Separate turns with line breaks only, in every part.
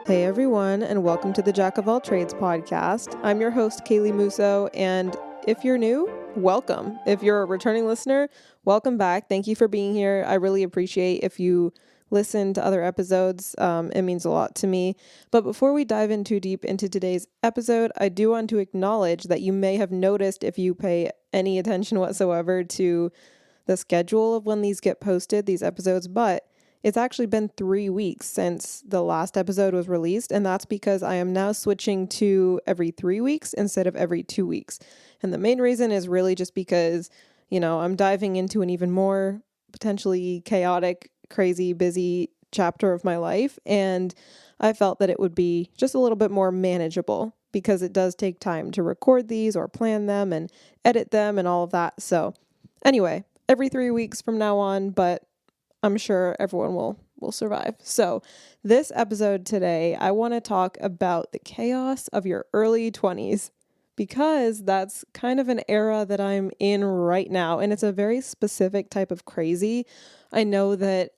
Hey everyone, and welcome to the Jack of All Trades podcast. I'm your host, Kaylee Musso, and if you're new, welcome. If you're a returning listener, welcome back. Thank you for being here. I really appreciate if you listen to other episodes. It means a lot to me. But before we dive in too deep into today's episode, I do want to acknowledge that you may have noticed, if you pay any attention whatsoever to the schedule of when these get posted, these episodes, but it's actually been 3 weeks since the last episode was released, and that's because I am now switching to every 3 weeks instead of every 2 weeks. And the main reason is really just because, I'm diving into an even more potentially chaotic, crazy, busy chapter of my life, and I felt that it would be just a little bit more manageable because it does take time to record these or plan them and edit them and all of that. So anyway, every 3 weeks from now on, but I'm sure everyone will survive. So this episode today, I want to talk about the chaos of your early 20s because that's kind of an era that I'm in right now. And it's a very specific type of crazy. I know that,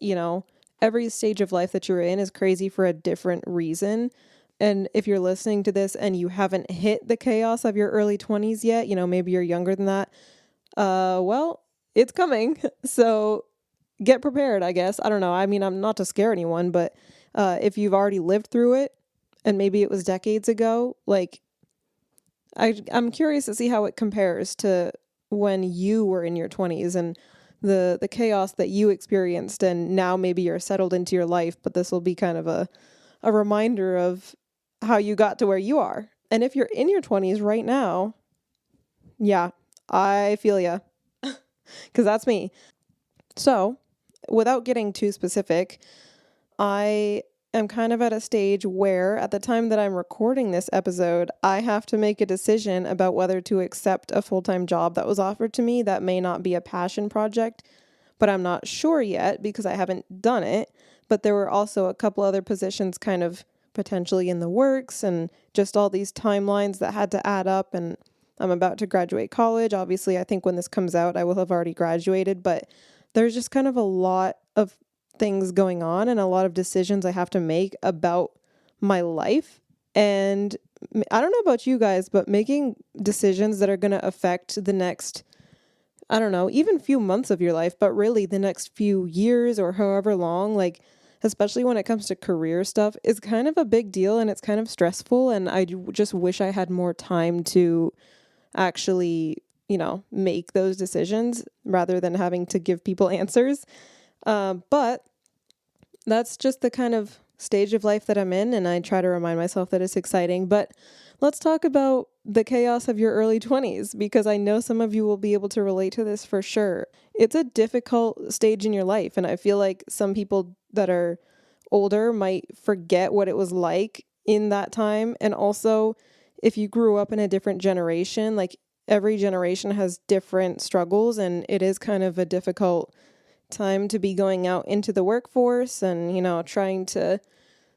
every stage of life that you're in is crazy for a different reason. And if you're listening to this and you haven't hit the chaos of your early 20s yet, maybe you're younger than that. Well, it's coming. So get prepared, I guess. I don't know. I mean, I'm not to scare anyone, but if you've already lived through it and maybe it was decades ago, I'm curious to see how it compares to when you were in your 20s and the chaos that you experienced, and now maybe you're settled into your life, but this will be kind of a reminder of how you got to where you are. And if you're in your 20s right now, yeah, I feel ya, because that's me. So without getting too specific, I am kind of at a stage where at the time that I'm recording this episode, I have to make a decision about whether to accept a full-time job that was offered to me that may not be a passion project, but I'm not sure yet because I haven't done it. But there were also a couple other positions kind of potentially in the works and just all these timelines that had to add up, and I'm about to graduate college. Obviously, I think when this comes out, I will have already graduated, but there's just kind of a lot of things going on and a lot of decisions I have to make about my life. And I don't know about you guys, but making decisions that are going to affect the next, I don't know, even few months of your life, but really the next few years or however long, especially when it comes to career stuff, is kind of a big deal and it's kind of stressful. And I just wish I had more time to actually make those decisions rather than having to give people answers. But that's just the kind of stage of life that I'm in, and I try to remind myself that it's exciting. But let's talk about the chaos of your early 20s, because I know some of you will be able to relate to this for sure. It's a difficult stage in your life, and I feel like some people that are older might forget what it was like in that time. And also, if you grew up in a different generation, every generation has different struggles, and it is kind of a difficult time to be going out into the workforce and, trying to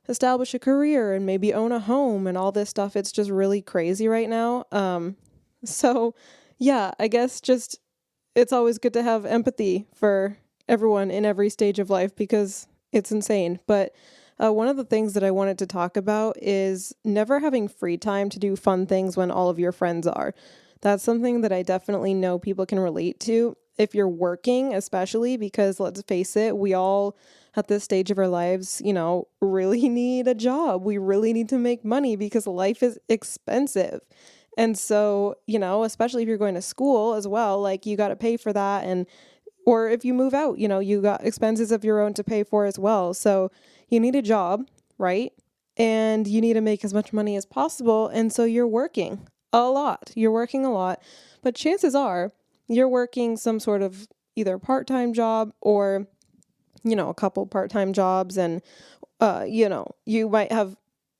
establish a career and maybe own a home and all this stuff. It's just really crazy right now. So yeah, I guess just it's always good to have empathy for everyone in every stage of life because it's insane. But one of the things that I wanted to talk about is never having free time to do fun things when all of your friends are. That's something that I definitely know people can relate to if you're working, especially because let's face it, we all at this stage of our lives, really need a job. We really need to make money because life is expensive. And so, especially if you're going to school as well, you got to pay for that. Or if you move out, you got expenses of your own to pay for as well. So you need a job, right? And you need to make as much money as possible. And so you're working a lot. You're working a lot. But chances are you're working some sort of either part-time job or, a couple part-time jobs. And, you might have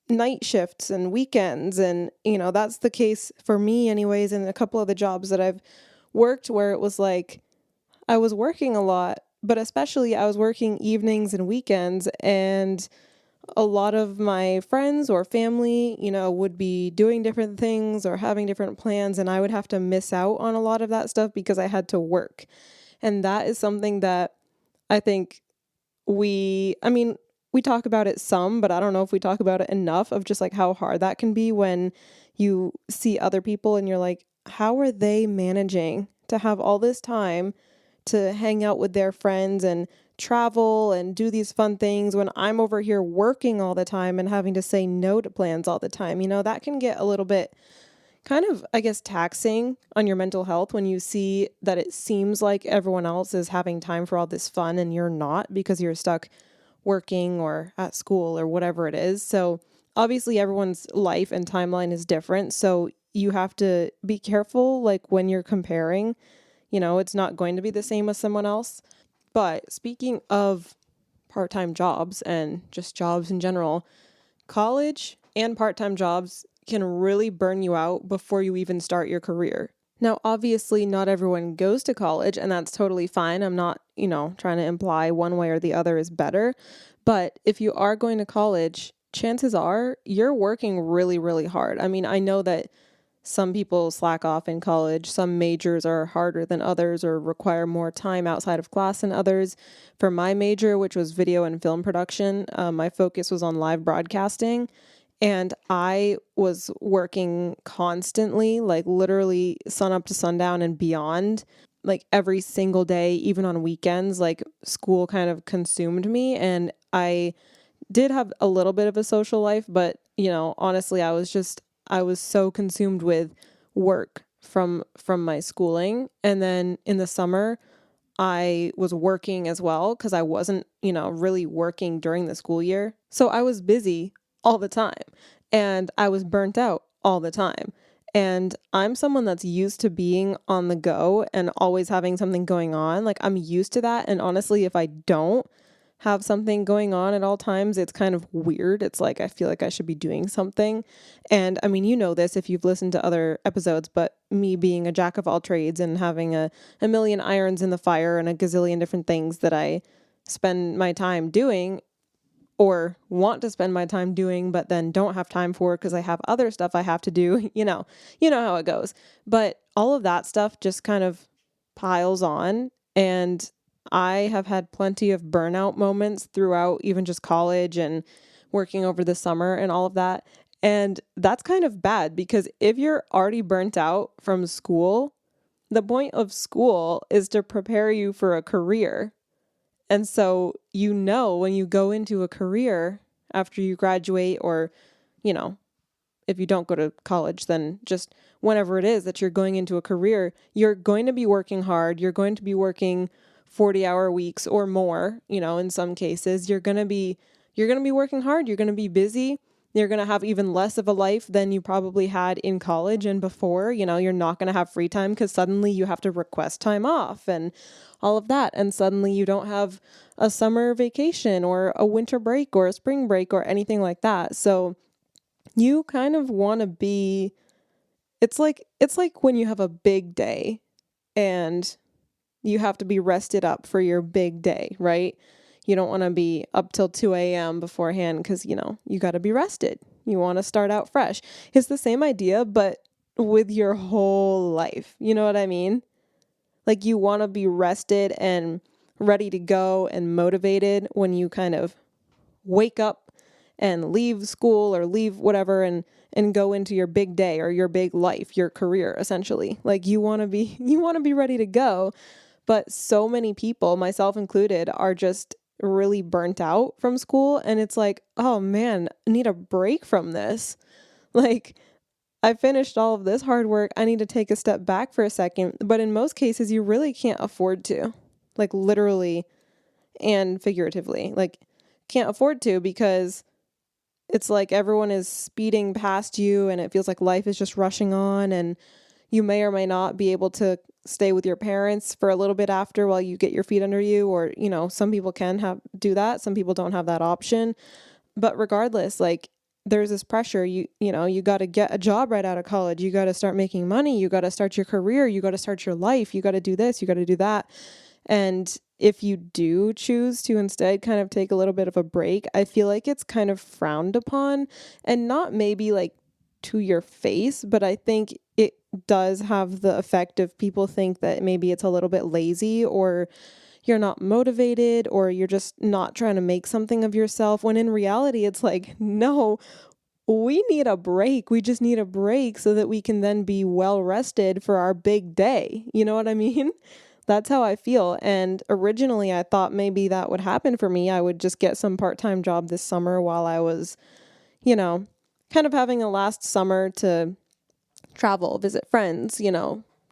night shifts and weekends. And, that's the case for me anyways. And a couple of the jobs that I've worked where it was I was working a lot, but especially I was working evenings and weekends, and a lot of my friends or family, would be doing different things or having different plans, and I would have to miss out on a lot of that stuff because I had to work. And that is something that I think we talk about it some, but I don't know if we talk about it enough of just like how hard that can be when you see other people and you're like, how are they managing to have all this time to hang out with their friends and travel and do these fun things when I'm over here working all the time and having to say no to plans all the time? That can get a little bit kind of, I guess, taxing on your mental health when you see that it seems like everyone else is having time for all this fun and you're not because you're stuck working or at school or whatever it is. So obviously everyone's life and timeline is different. So you have to be careful, like when you're comparing, it's not going to be the same as someone else. But speaking of part-time jobs and just jobs in general, college and part-time jobs can really burn you out before you even start your career. Now, obviously, not everyone goes to college, and that's totally fine. I'm not, trying to imply one way or the other is better. But if you are going to college, chances are you're working really, really hard. I mean, I know that some people slack off in college. Some majors are harder than others or require more time outside of class than others. For my major, which was video and film production, my focus was on live broadcasting. And I was working constantly, like literally sun up to sundown and beyond, like every single day, even on weekends. Like school kind of consumed me. And I did have a little bit of a social life, but, honestly, I was so consumed with work from my schooling. And then in the summer, I was working as well because I wasn't, really working during the school year. So I was busy all the time and I was burnt out all the time. And I'm someone that's used to being on the go and always having something going on. Like I'm used to that. And honestly, if I don't have something going on at all times, it's kind of weird. It's like I feel like I should be doing something. And I mean, this if you've listened to other episodes, but me being a jack of all trades and having a million irons in the fire and a gazillion different things that I spend my time doing or want to spend my time doing, but then don't have time for because I have other stuff I have to do, you know how it goes. But all of that stuff just kind of piles on. And I have had plenty of burnout moments throughout even just college and working over the summer and all of that. And that's kind of bad because if you're already burnt out from school, the point of school is to prepare you for a career. And so, when you go into a career after you graduate or, you know, if you don't go to college, then just whenever it is that you're going into a career, you're going to be working hard. You're going to be working 40-hour weeks or more, in some cases. You're going to be working hard. You're going to be busy. You're going to have even less of a life than you probably had in college and before. You're not going to have free time because suddenly you have to request time off and all of that. And suddenly you don't have a summer vacation or a winter break or a spring break or anything like that. So you kind of want to be, it's like when you have a big day and you have to be rested up for your big day, right? You don't want to be up till 2 a.m. beforehand because, you got to be rested. You want to start out fresh. It's the same idea, but with your whole life. You know what I mean? Like you want to be rested and ready to go and motivated when you kind of wake up and leave school or leave whatever and go into your big day or your big life, your career, essentially. Like you want to be ready to go. But so many people, myself included, are just really burnt out from school. And it's like, oh man, I need a break from this. Like I finished all of this hard work. I need to take a step back for a second. But in most cases, you really can't afford to, like literally and figuratively, like can't afford to because it's like everyone is speeding past you and it feels like life is just rushing on and you may or may not be able to stay with your parents for a little bit after while you get your feet under you or, some people can do that. Some people don't have that option. But regardless, like there's this pressure, you got to get a job right out of college. You got to start making money. You got to start your career. You got to start your life. You got to do this. You got to do that. And if you do choose to instead kind of take a little bit of a break, I feel like it's kind of frowned upon and not maybe like to your face, but I think it does have the effect of people think that maybe it's a little bit lazy or you're not motivated or you're just not trying to make something of yourself, when in reality it's like, no, we need a break. We just need a break so that we can then be well rested for our big day. You know what I mean? That's how I feel. And originally I thought maybe that would happen for me. I would just get some part-time job this summer while I was, you know, kind of having a last summer to travel, visit friends,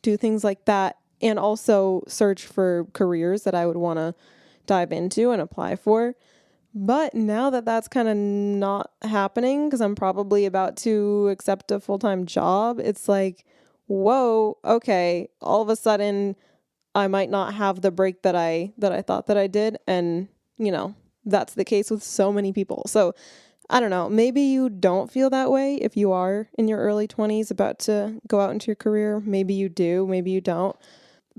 do things like that. And also search for careers that I would want to dive into and apply for. But now that that's kind of not happening because I'm probably about to accept a full-time job, it's like, whoa, okay, all of a sudden I might not have the break that I thought that I did, and that's the case with so many people. So, I don't know, maybe you don't feel that way if you are in your early 20s about to go out into your career. Maybe you do, maybe you don't.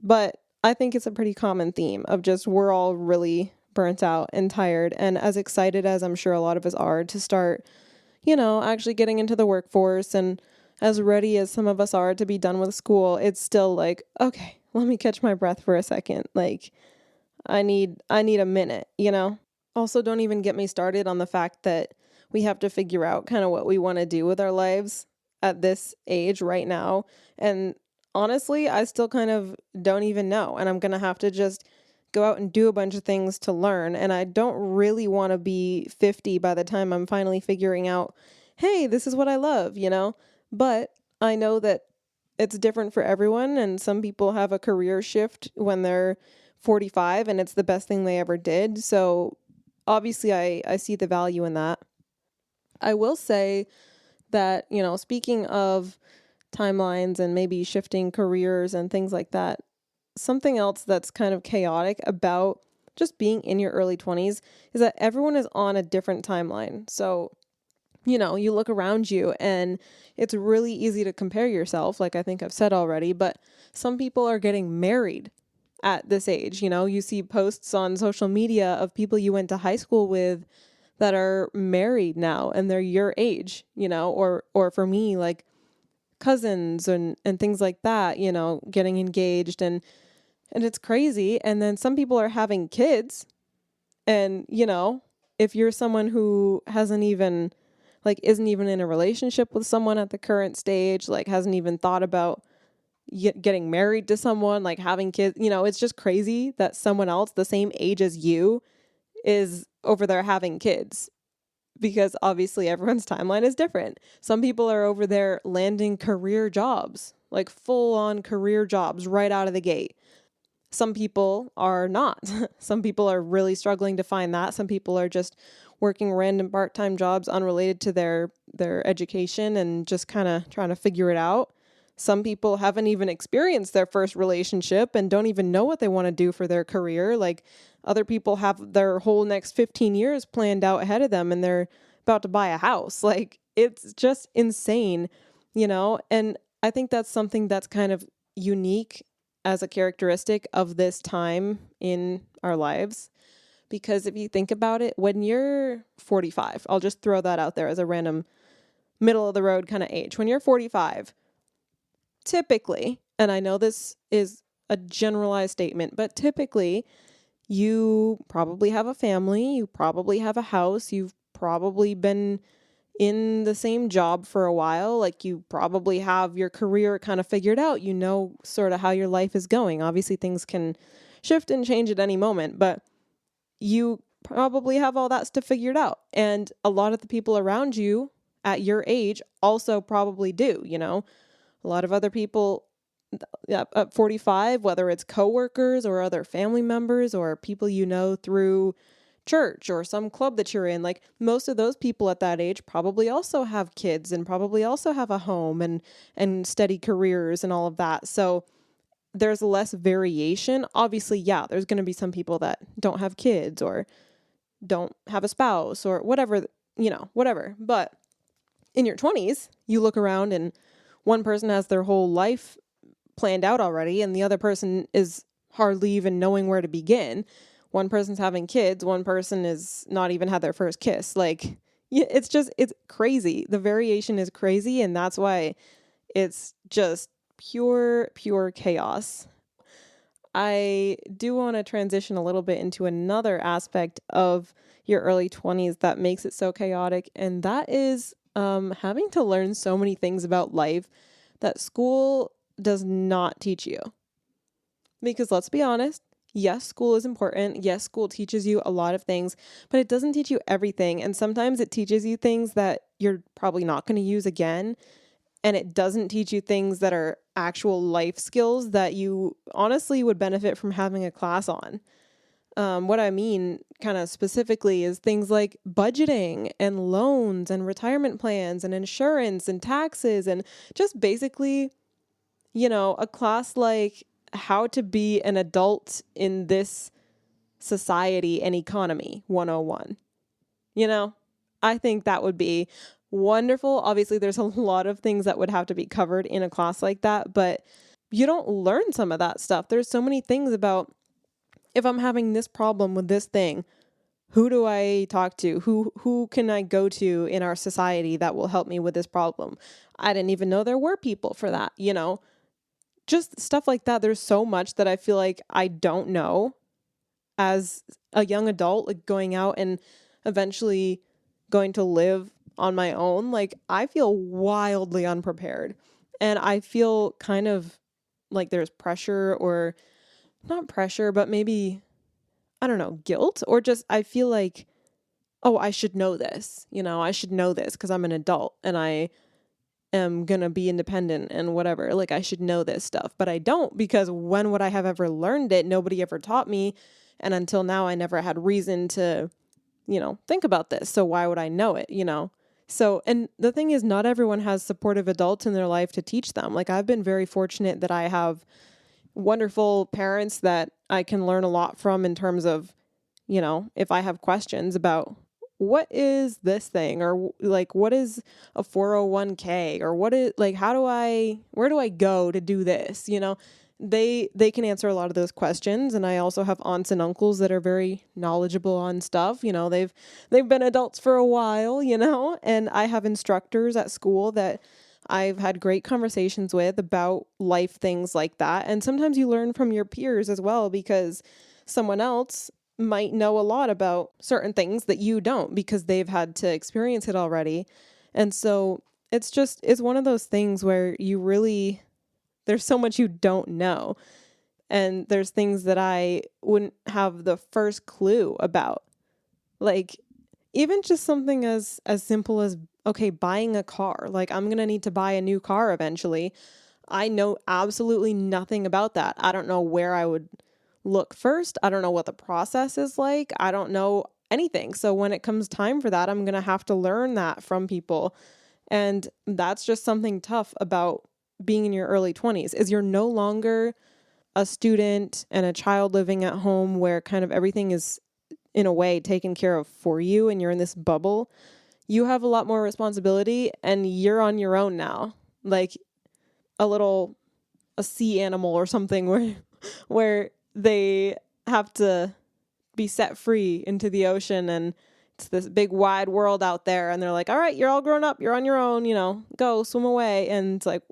But I think it's a pretty common theme of just we're all really burnt out and tired. And as excited as I'm sure a lot of us are to start, actually getting into the workforce, and as ready as some of us are to be done with school, it's still like, okay, let me catch my breath for a second. Like I need a minute. Also, don't even get me started on the fact that we have to figure out kind of what we want to do with our lives at this age right now. And honestly, I still kind of don't even know. And I'm going to have to just go out and do a bunch of things to learn. And I don't really want to be 50 by the time I'm finally figuring out, hey, this is what I love. But I know that it's different for everyone. And some people have a career shift when they're 45 and it's the best thing they ever did. So obviously I see the value in that. I will say that, speaking of timelines and maybe shifting careers and things like that, something else that's kind of chaotic about just being in your early 20s is that everyone is on a different timeline. So, you look around you and it's really easy to compare yourself, like I think I've said already, but some people are getting married at this age. You see posts on social media of people you went to high school with that are married now and they're your age, or for me, like cousins and things like that, getting engaged, and it's crazy. And then some people are having kids, and if you're someone who hasn't even like isn't even in a relationship with someone at the current stage, like hasn't even thought about getting married to someone, like having kids, it's just crazy that someone else the same age as you is over there having kids, because obviously everyone's timeline is different. Some people are over there landing career jobs, like full on career jobs right out of the gate. Some people are not. Some people are really struggling to find that. Some people are just working random part-time jobs unrelated to their education and just kind of trying to figure it out. Some people haven't even experienced their first relationship and don't even know what they want to do for their career. Like other people have their whole next 15 years planned out ahead of them and they're about to buy a house. Like it's just insane. And I think that's something that's kind of unique as a characteristic of this time in our lives. Because if you think about it, when you're 45, I'll just throw that out there as a random middle of the road kind of age. When you're 45, typically, and I know this is a generalized statement, but typically you probably have a family, you probably have a house, you've probably been in the same job for a while, like you probably have your career kind of figured out, sort of how your life is going. Obviously things can shift and change at any moment, but you probably have all that stuff figured out. And a lot of the people around you at your age also probably do. A lot of other people at 45, whether it's coworkers or other family members or people through church or some club that you're in, like most of those people at that age probably also have kids and probably also have a home and steady careers and all of that. So there's less variation. Obviously, yeah, there's going to be some people that don't have kids or don't have a spouse or whatever. But in your 20s, you look around and one person has their whole life planned out already and the other person is hardly even knowing where to begin. One person's having kids, one person is not even had their first kiss. Like, yeah, it's crazy. The variation is crazy, and that's why it's just pure chaos. I do want to transition a little bit into another aspect of your early 20s that makes it so chaotic, and that is having to learn so many things about life that school does not teach you. Because let's be honest, yes, school is important. Yes, school teaches you a lot of things, but it doesn't teach you everything. And sometimes it teaches you things that you're probably not going to use again. And it doesn't teach you things that are actual life skills that you honestly would benefit from having a class on. What I mean, kind of specifically, is things like budgeting and loans and retirement plans and insurance and taxes and just basically, a class like how to be an adult in this society and economy 101. I think that would be wonderful. Obviously, there's a lot of things that would have to be covered in a class like that, but you don't learn some of that stuff. There's so many things about if I'm having this problem with this thing, who do I talk to? Who can I go to in our society that will help me with this problem? I didn't even know there were people for that, Just stuff like that. There's so much that I feel like I don't know as a young adult, like going out and eventually going to live on my own. Like, I feel wildly unprepared, and I feel kind of like there's pressure, or not pressure, but maybe, I don't know, guilt, or just I feel like, oh, I should know this. I should know this because I'm an adult and I am going to be independent and whatever. Like, I should know this stuff, but I don't, because when would I have ever learned it? Nobody ever taught me. And until now, I never had reason to, think about this. So why would I know it, So, and the thing is, not everyone has supportive adults in their life to teach them. Like, I've been very fortunate that I have wonderful parents that I can learn a lot from in terms of, if I have questions about what is this thing, or like, what is a 401k, or what is, like, where do I go to do this? They can answer a lot of those questions. And I also have aunts and uncles that are very knowledgeable on stuff. They've been adults for a while, and I have instructors at school that I've had great conversations with about life things like that. And sometimes you learn from your peers as well, because someone else might know a lot about certain things that you don't, because they've had to experience it already. And so it's one of those things where there's so much you don't know. And there's things that I wouldn't have the first clue about. Like, even just something as simple as, okay, buying a car. Like, I'm going to need to buy a new car eventually. I know absolutely nothing about that. I don't know where I would look first. I don't know what the process is like. I don't know anything. So when it comes time for that, I'm going to have to learn that from people. And that's just something tough about being in your early 20s, is you're no longer a student and a child living at home where kind of everything is in a way taken care of for you and you're in this bubble. You have a lot more responsibility and you're on your own now. Like a sea animal or something where they have to be set free into the ocean, and it's this big wide world out there, and they're like, all right, you're all grown up, you're on your own, go swim away. And it's like,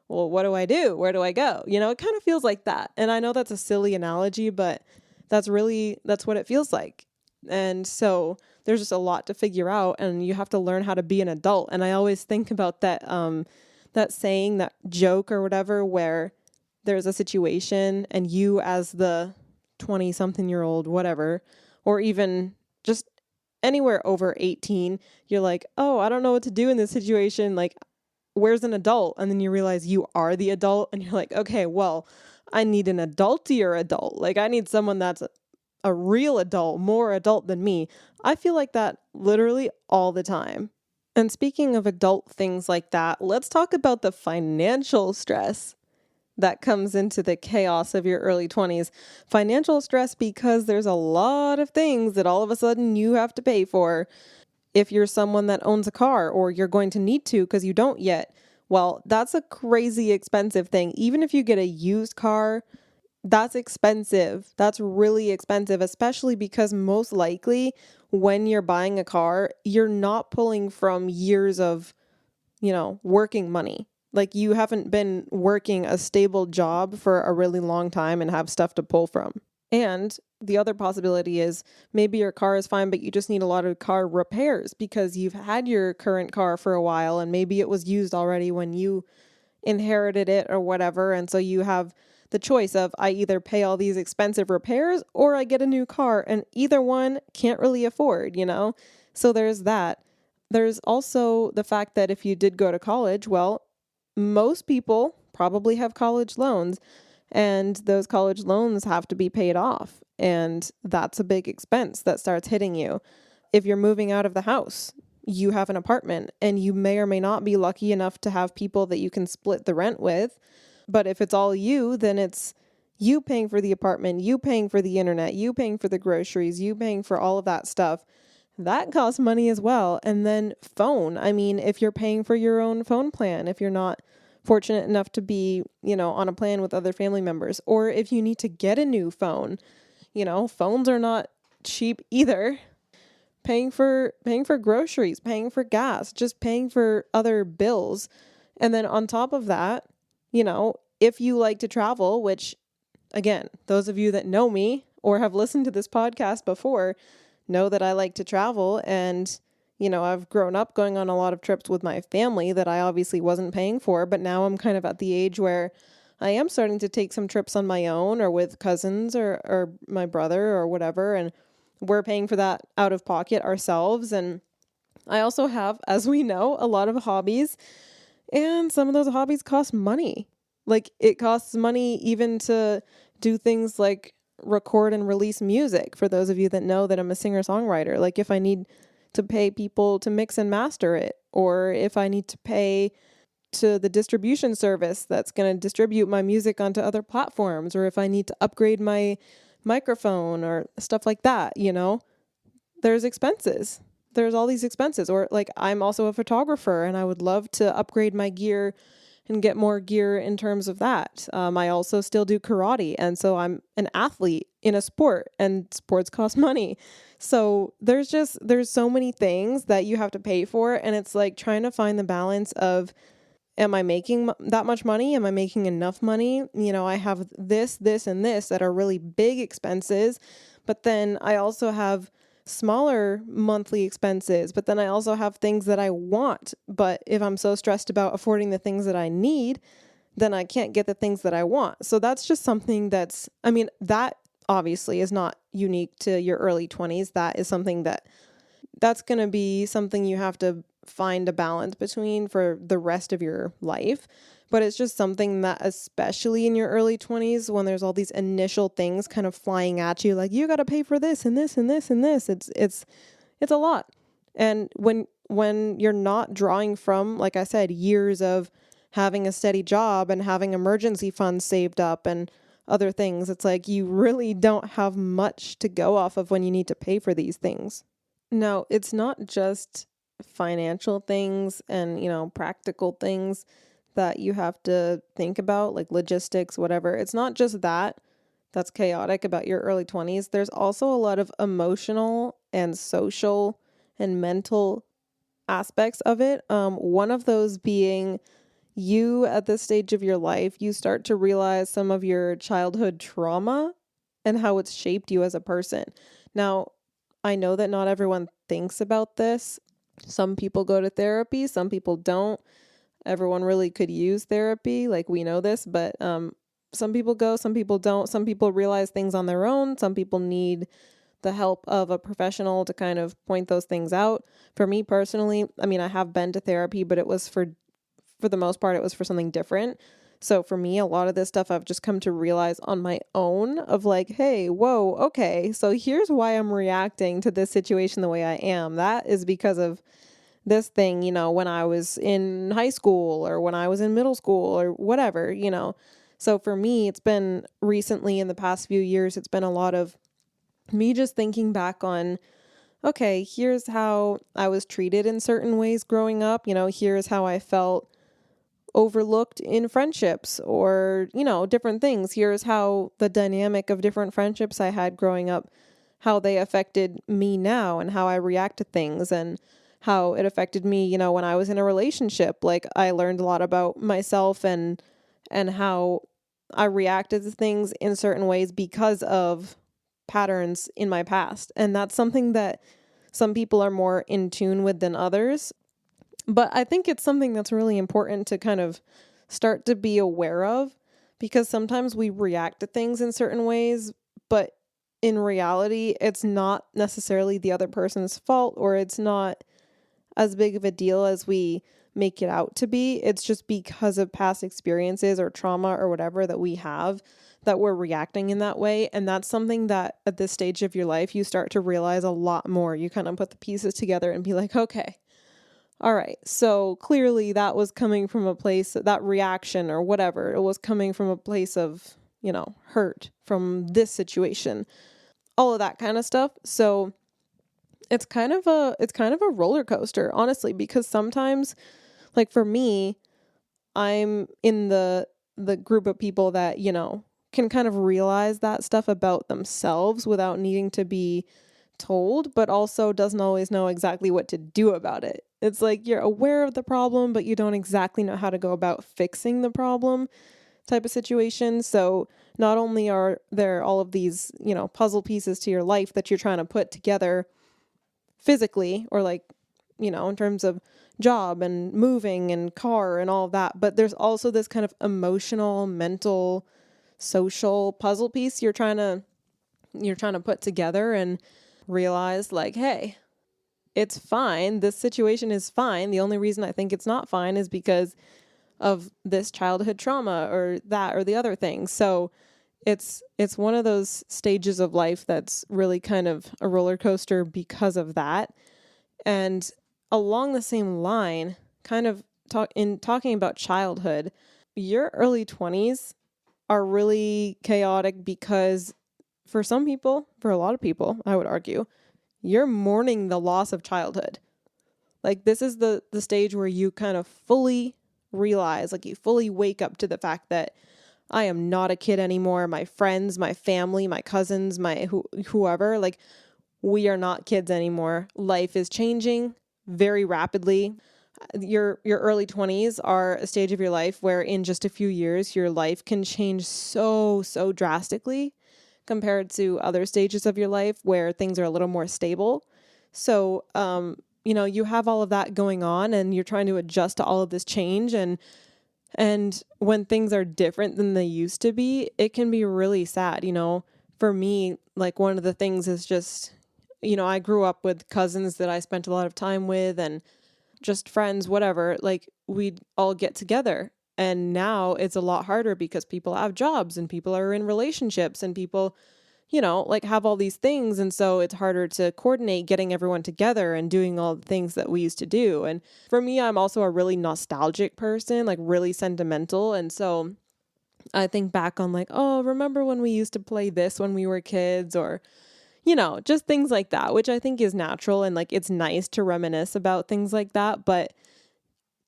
well, what do I do? Where do I go? It kind of feels like that. And I know that's a silly analogy, but that's what it feels like. And so there's just a lot to figure out, and you have to learn how to be an adult. And I always think about that saying, that joke or whatever, where there's a situation and you as the 20 something year old, whatever, or even just anywhere over 18, you're like, oh, I don't know what to do in this situation. Like, where's an adult? And then you realize you are the adult, and you're like, okay, well, I need an adultier adult. Like, I need someone that's a real adult, more adult than me. I feel like that literally all the time. And speaking of adult things like that, let's talk about the financial stress that comes into the chaos of your early 20s. Financial stress, because there's a lot of things that all of a sudden you have to pay for. If you're someone that owns a car, or you're going to need to because you don't yet, well, that's a crazy expensive thing. Even if you get a used car, that's expensive. That's really expensive, especially because most likely when you're buying a car, you're not pulling from years of, working money. Like you haven't been working a stable job for a really long time and have stuff to pull from. And the other possibility is maybe your car is fine, but you just need a lot of car repairs because you've had your current car for a while and maybe it was used already when you inherited it or whatever. And so you have the choice of I either pay all these expensive repairs or I get a new car, and either one can't really afford, you know? So there's that. There's also the fact that if you did go to college, well, most people probably have college loans, and those college loans have to be paid off. And that's a big expense that starts hitting you. If you're moving out of the house, you have an apartment and you may or may not be lucky enough to have people that you can split the rent with. But if it's all you, then it's you paying for the apartment, you paying for the internet, you paying for the groceries, you paying for all of that stuff. That costs money as well. And then phone. I mean, if you're paying for your own phone plan, if you're not fortunate enough to be, on a plan with other family members, or if you need to get a new phone, phones are not cheap either. Paying for groceries, paying for gas, just paying for other bills. And then on top of that, if you like to travel, which again, those of you that know me or have listened to this podcast before know that I like to travel, and I've grown up going on a lot of trips with my family that I obviously wasn't paying for, but now I'm kind of at the age where I am starting to take some trips on my own or with cousins or my brother or whatever, and we're paying for that out of pocket ourselves. And I also have, as we know, a lot of hobbies, and some of those hobbies cost money. Like it costs money even to do things like record and release music. For those of you that know that I'm a singer-songwriter, like if I need to pay people to mix and master it, or if I need to pay to the distribution service that's going to distribute my music onto other platforms, or if I need to upgrade my microphone or stuff like that, there's expenses. There's all these expenses. Or like I'm also a photographer and I would love to upgrade my gear and get more gear in terms of that. I also still do karate. And so I'm an athlete in a sport, and sports cost money. So there's so many things that you have to pay for. And it's like trying to find the balance of, am I making that much money? Am I making enough money? I have this, and this that are really big expenses, but then I also have smaller monthly expenses, but then I also have things that I want. But if I'm so stressed about affording the things that I need, then I can't get the things that I want. So that's just something that obviously is not unique to your early 20s. That is something that's going to be something you have to find a balance between for the rest of your life. But it's just something that, especially in your early 20s, when there's all these initial things kind of flying at you, like you got to pay for this and this and this and this, it's a lot. And when you're not drawing from, like I said, years of having a steady job and having emergency funds saved up and other things, it's like you really don't have much to go off of when you need to pay for these things. No, it's not just financial things and, practical things that you have to think about, like logistics, whatever. It's not just that's chaotic about your early 20s. There's also a lot of emotional and social and mental aspects of it. One of those being you at this stage of your life, you start to realize some of your childhood trauma and how it's shaped you as a person. Now, I know that not everyone thinks about this. Some people go to therapy, some people don't. Everyone really could use therapy, like we know this, but some people go, some people don't. Some people realize things on their own. Some people need the help of a professional to kind of point those things out. For me personally, I have been to therapy, but it was for the most part, it was for something different. So for me, a lot of this stuff I've just come to realize on my own of like, hey, whoa, okay, so here's why I'm reacting to this situation the way I am. That is because of this thing, when I was in high school or when I was in middle school or whatever, So for me, it's been recently in the past few years, it's been a lot of me just thinking back on, okay, here's how I was treated in certain ways growing up. Here's how I felt overlooked in friendships or, different things. Here's how the dynamic of different friendships I had growing up, how they affected me now and how I react to things, and how it affected me, when I was in a relationship. Like I learned a lot about myself and how I reacted to things in certain ways because of patterns in my past. And that's something that some people are more in tune with than others. But I think it's something that's really important to kind of start to be aware of, because sometimes we react to things in certain ways, but in reality, it's not necessarily the other person's fault, or it's not as big of a deal as we make it out to be. It's just because of past experiences or trauma or whatever that we have that we're reacting in that way. And that's something that at this stage of your life, you start to realize a lot more. You kind of put the pieces together and be like, okay, all right, so clearly that was coming from a place, that reaction or whatever, it was coming from a place of, hurt from this situation, all of that kind of stuff. So it's kind of a roller coaster, honestly, because sometimes, like for me, I'm in the group of people that, can kind of realize that stuff about themselves without needing to be told, but also doesn't always know exactly what to do about it. It's like you're aware of the problem, but you don't exactly know how to go about fixing the problem type of situation. So not only are there all of these, puzzle pieces to your life that you're trying to put together physically, or like, in terms of job and moving and car and all of that, but there's also this kind of emotional, mental, social puzzle piece you're trying to put together and realize like, hey, it's fine. This situation is fine. The only reason I think it's not fine is because of this childhood trauma or that or the other thing. So it's one of those stages of life that's really kind of a roller coaster because of that. And along the same line, kind of talking about childhood, your early 20s are really chaotic because for some people, for a lot of people, I would argue, you're mourning the loss of childhood. Like this is the stage where you kind of fully realize, like you fully wake up to the fact that I am not a kid anymore. My friends, my family, my cousins, whoever, like we are not kids anymore. Life is changing very rapidly. Your early 20s are a stage of your life where in just a few years your life can change so drastically compared to other stages of your life where things are a little more stable. So, you have all of that going on and you're trying to adjust to all of this change. And when things are different than they used to be, it can be really sad. For me, like one of the things is just, I grew up with cousins that I spent a lot of time with and just friends, whatever, like we'd all get together. And now it's a lot harder because people have jobs and people are in relationships and people, like have all these things. And so it's harder to coordinate getting everyone together and doing all the things that we used to do. And for me, I'm also a really nostalgic person, like really sentimental. And so I think back on like, oh, remember when we used to play this when we were kids, or just things like that, which I think is natural and like it's nice to reminisce about things like that. But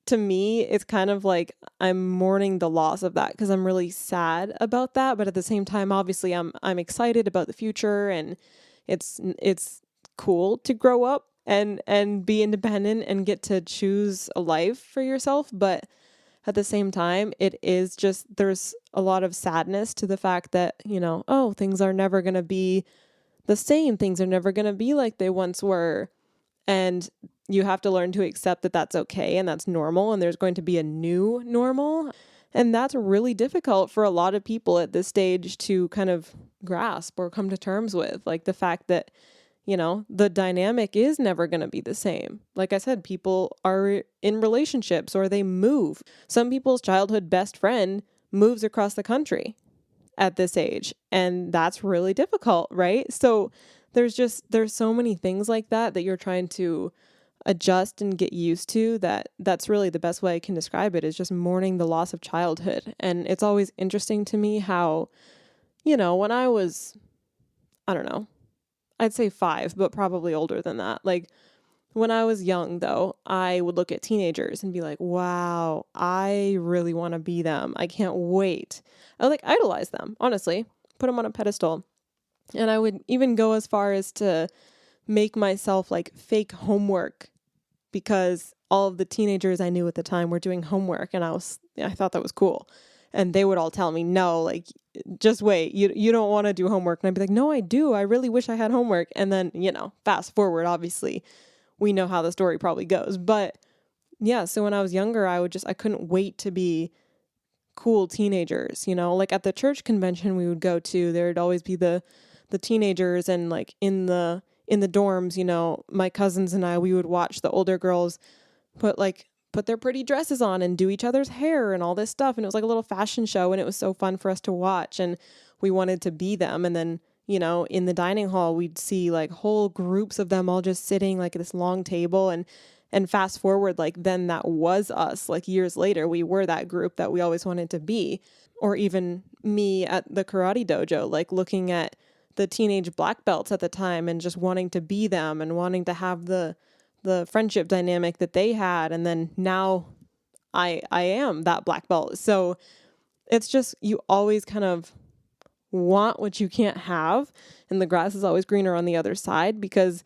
to me, it's kind of like I'm mourning the loss of that because I'm really sad about that. But at the same time, obviously, I'm excited about the future, and it's cool to grow up and be independent and get to choose a life for yourself. But at the same time, it is just there's a lot of sadness to the fact that, oh, things are never going to be the same. Things are never going to be like they once were. And you have to learn to accept that that's okay and that's normal. And there's going to be a new normal. And that's really difficult for a lot of people at this stage to kind of grasp or come to terms with. Like the fact that, the dynamic is never going to be the same. Like I said, people are in relationships or they move. Some people's childhood best friend moves across the country at this age, and that's really difficult, right? So there's so many things like that you're trying to adjust and get used to, that's really the best way I can describe it, is just mourning the loss of childhood. And it's always interesting to me how, when I was, I don't know, I'd say 5, but probably older than that. Like when I was young though, I would look at teenagers and be like, wow, I really want to be them. I can't wait. I would like idolize them, honestly, put them on a pedestal. And I would even go as far as to make myself like fake homework because all of the teenagers I knew at the time were doing homework, and I thought that was cool. And they would all tell me, no, like, just wait, you don't want to do homework. And I'd be like, no, I do. I really wish I had homework. And then, fast forward, obviously, we know how the story probably goes. But yeah, so when I was younger, I couldn't wait to be cool teenagers, like at the church convention we would go to, there'd always be the teenagers, and like in the dorms, my cousins and we would watch the older girls put their pretty dresses on and do each other's hair and all this stuff. And it was like a little fashion show, and it was so fun for us to watch, and we wanted to be them. And then, in the dining hall, we'd see like whole groups of them all just sitting like at this long table, and fast forward, like then that was us. Like years later, we were that group that we always wanted to be. Or even me at the karate dojo, like looking at the teenage black belts at the time and just wanting to be them and wanting to have the friendship dynamic that they had. And then now I am that black belt. So it's just, you always kind of want what you can't have, and the grass is always greener on the other side, because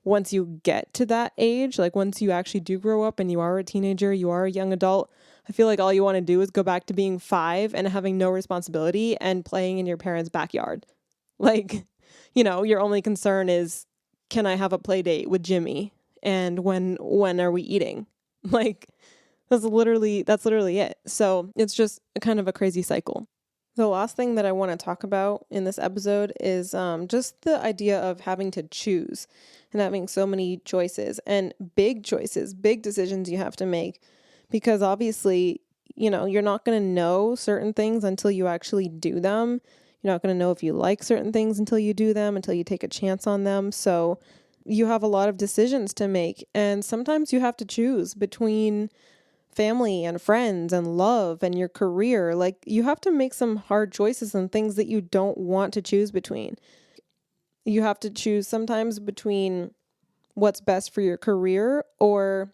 once you get to that age, like once you actually do grow up and you are a teenager, you are a young adult, I feel like all you want to do is go back to being 5 and having no responsibility and playing in your parents' backyard. Like, your only concern is, can I have a play date with Jimmy? And when are we eating? Like, that's literally it. So it's just kind of a crazy cycle. The last thing that I want to talk about in this episode is just the idea of having to choose and having so many choices and big choices, big decisions you have to make, because obviously, you're not going to know certain things until you actually do them. You're not going to know if you like certain things until you do them, until you take a chance on them. So you have a lot of decisions to make, and sometimes you have to choose between family and friends and love and your career. Like, you have to make some hard choices and things that you don't want to choose between. You have to choose sometimes between what's best for your career, or,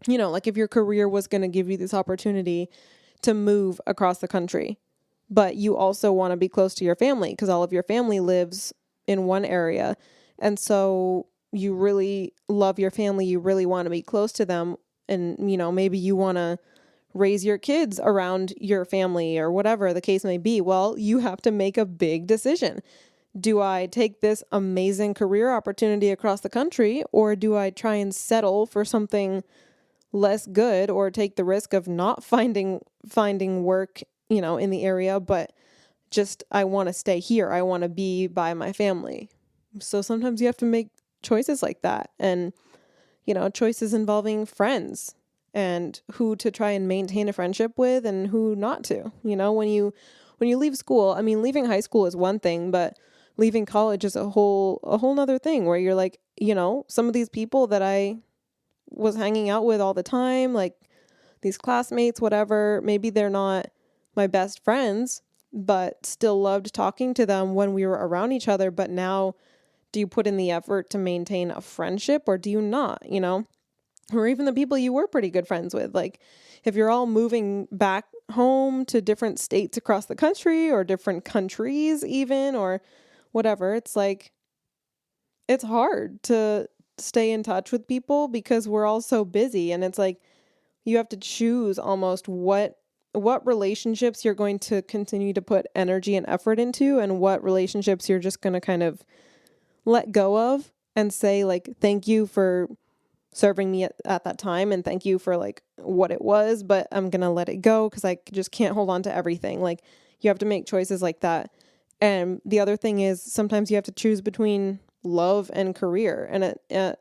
like if your career was going to give you this opportunity to move across the country, but you also want to be close to your family because all of your family lives in one area. And so you really love your family. You really want to be close to them. And, maybe you want to raise your kids around your family or whatever the case may be. Well, you have to make a big decision. Do I take this amazing career opportunity across the country, or do I try and settle for something less good, or take the risk of not finding work, in the area, but just, I want to stay here. I want to be by my family. So sometimes you have to make choices like that. And, choices involving friends and who to try and maintain a friendship with and who not to. When you leave school, I mean, leaving high school is one thing, but leaving college is a whole nother thing, where you're like, some of these people that I was hanging out with all the time, like these classmates, whatever, maybe they're not my best friends, but still loved talking to them when we were around each other. But now, do you put in the effort to maintain a friendship, or do you not, or even the people you were pretty good friends with? Like, if you're all moving back home to different states across the country, or different countries even, or whatever, it's like, it's hard to stay in touch with people because we're all so busy. And it's like, you have to choose almost what relationships you're going to continue to put energy and effort into, and what relationships you're just going to kind of let go of and say, like, thank you for serving me at that time, and thank you for like what it was, but I'm going to let it go because I just can't hold on to everything. Like, you have to make choices like that. And the other thing is, sometimes you have to choose between love and career. And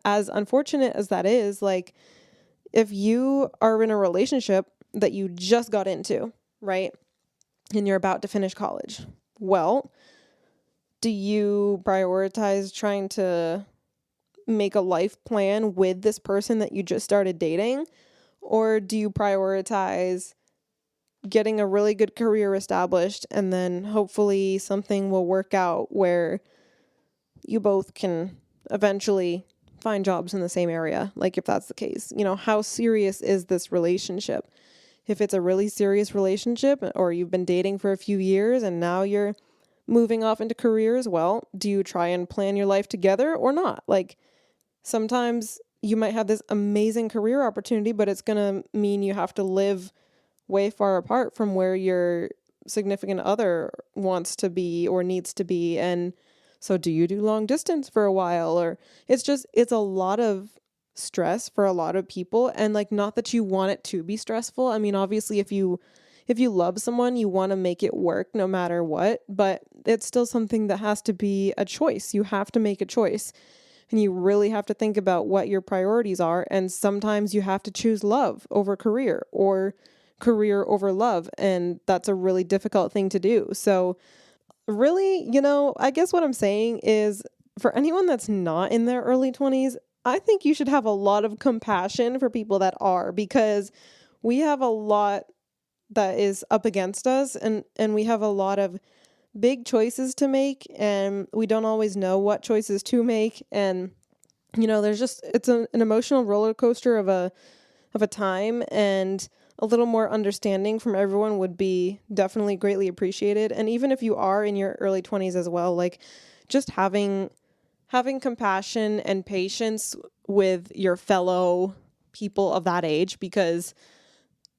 as unfortunate as that is, like, if you are in a relationship that you just got into, right, and you're about to finish college, well, do you prioritize trying to make a life plan with this person that you just started dating? Or do you prioritize getting a really good career established, and then hopefully something will work out where you both can eventually find jobs in the same area? Like, if that's the case, how serious is this relationship? If it's a really serious relationship, or you've been dating for a few years and now you're moving off into careers, well, do you try and plan your life together or not? Like, sometimes you might have this amazing career opportunity, but it's going to mean you have to live way far apart from where your significant other wants to be or needs to be. And so do you do long distance for a while? Or it's a lot of stress for a lot of people. And like, not that you want it to be stressful. I mean, obviously if you love someone, you want to make it work no matter what, but it's still something that has to be a choice. You have to make a choice. And you really have to think about what your priorities are. And sometimes you have to choose love over career or career over love. And that's a really difficult thing to do. So really, I guess what I'm saying is, for anyone that's not in their early 20s, I think you should have a lot of compassion for people that are, because we have a lot that is up against us, and we have a lot of big choices to make, and we don't always know what choices to make. And it's an emotional roller coaster of a time, and a little more understanding from everyone would be definitely greatly appreciated. And even if you are in your early 20s as well, like, just having compassion and patience with your fellow people of that age, because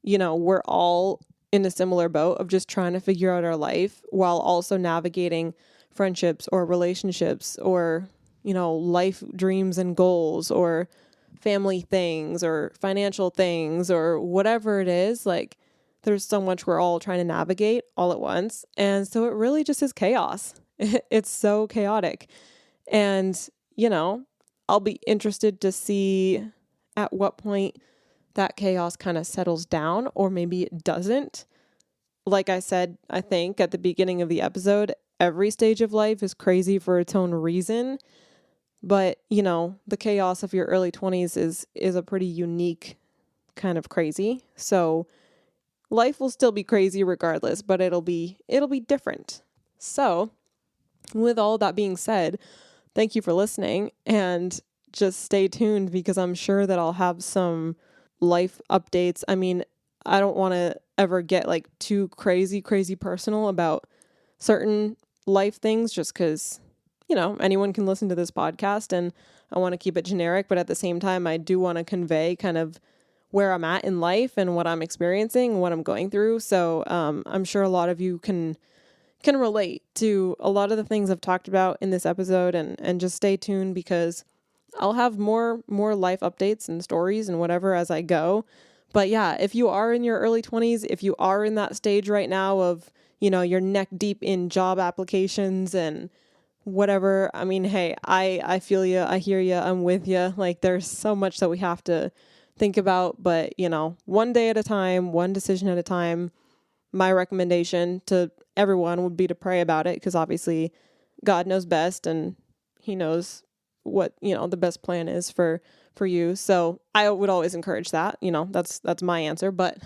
we're all in a similar boat of just trying to figure out our life while also navigating friendships or relationships or, life dreams and goals or family things or financial things or whatever it is. Like, there's so much we're all trying to navigate all at once. And so it really just is chaos. It's so chaotic. And, I'll be interested to see at what point that chaos kind of settles down, or maybe it doesn't. Like I said, I think at the beginning of the episode, every stage of life is crazy for its own reason. But, the chaos of your early 20s is a pretty unique kind of crazy. So life will still be crazy regardless, but it'll be different. So with all that being said, thank you for listening, and just stay tuned, because I'm sure that I'll have some life updates. I mean, I don't want to ever get like too crazy personal about certain life things, just because, anyone can listen to this podcast, and I want to keep it generic, but at the same time, I do want to convey kind of where I'm at in life and what I'm experiencing, what I'm going through. So I'm sure a lot of you can relate to a lot of the things I've talked about in this episode, and just stay tuned, because I'll have more life updates and stories and whatever as I go. But yeah, if you are in your early 20s, if you are in that stage right now of, you're neck deep in job applications and whatever, I mean, hey, I feel you, I hear you, I'm with you. Like, there's so much that we have to think about, but one day at a time, one decision at a time. My recommendation to everyone would be to pray about it, because obviously God knows best, and he knows what, the best plan is for you. So I would always encourage that, that's my answer. But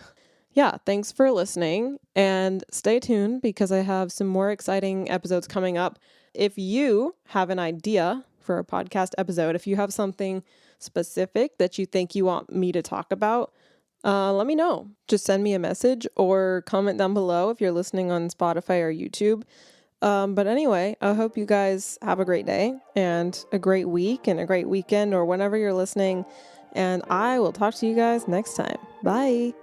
yeah, thanks for listening, and stay tuned, because I have some more exciting episodes coming up. If you have an idea for a podcast episode, if you have something specific that you think you want me to talk about, let me know. Just send me a message or comment down below if you're listening on Spotify or YouTube. But anyway, I hope you guys have a great day and a great week and a great weekend, or whenever you're listening. And I will talk to you guys next time. Bye.